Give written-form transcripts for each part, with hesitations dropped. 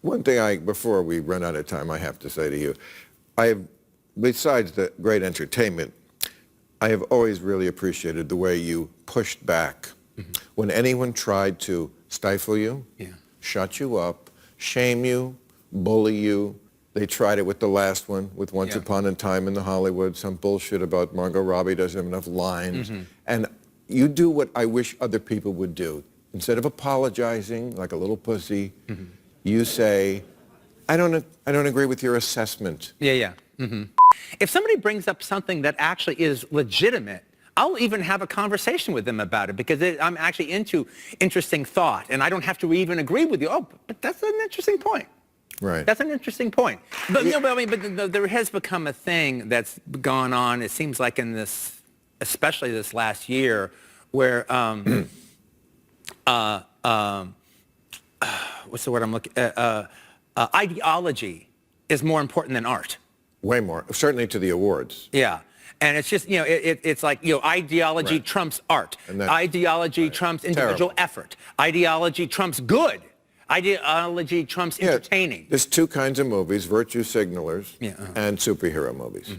One thing before we run out of time, I have to say to you, besides the great entertainment, I have always really appreciated the way you pushed back when anyone tried to stifle you, shut you up, shame you, bully you. They tried it with the last one, with Once Upon a Time in the Hollywood, some bullshit about Margot Robbie doesn't have enough lines. And you do what I wish other people would do. Instead of apologizing like a little pussy, you say, I don't agree with your assessment. If somebody brings up something that actually is legitimate, I'll even have a conversation with them about it because I'm actually into interesting thought, and I don't have to even agree with you. Oh, but that's an interesting point. Right. That's an interesting point. But, you know, but there has become a thing that's gone on, it seems like in this, especially this last year, where, what's the word I'm looking at? Ideology is more important than art. Way more, certainly to the awards. Yeah. And it's just, you know, it's like, you know, ideology trumps art. Ideology trumps individual effort. Ideology trumps good. Ideology trumps entertaining. There's two kinds of movies, virtue signalers and superhero movies.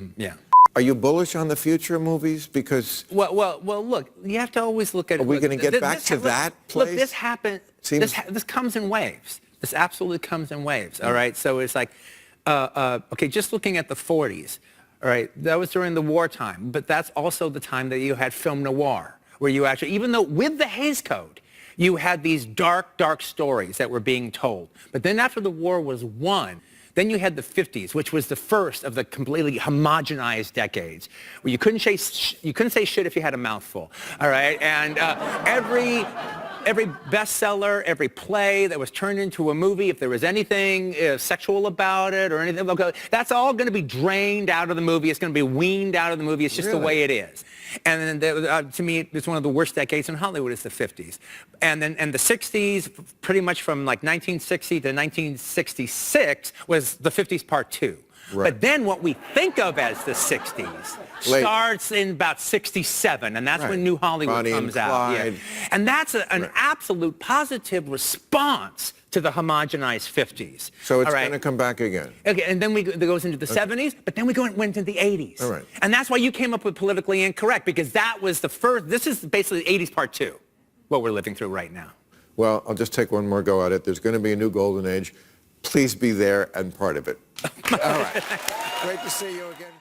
Are you bullish on the future of movies? Because... Well, look, you have to always look at... Are we going to get back to that place? Look, this happens... This comes in waves. This absolutely comes in waves, all right? So it's like, okay, just looking at the 40s, all right, that was during the wartime, but that's also the time that you had film noir, where you actually, even though with the Hays Code, you had these dark, dark stories that were being told. But then after the war was won, then you had the 50s, which was the first of the completely homogenized decades, where you couldn't say shit if you had a mouthful, all right? And every bestseller, every play that was turned into a movie, if there was anything sexual about it or anything, that's all going to be drained out of the movie. It's going to be weaned out of the movie. It's just the way it is. And then, to me, it's one of the worst decades in Hollywood is the 50s. And then the 60s, pretty much from like 1960 to 1966, was the 50s part 2. But then what we think of as the 60s starts in about 67, and that's when New Hollywood comes out. And that's an absolute positive response to the homogenized 50s. So it's going to come back again. Okay, and then it goes into the 70s, but then we went into the 80s. All right. And that's why you came up with Politically Incorrect, because that was the first, this is basically 80s part 2, what we're living through right now. Well, I'll just take one more go at it. There's going to be a new golden age. Please be there and part of it. All right. Great to see you again.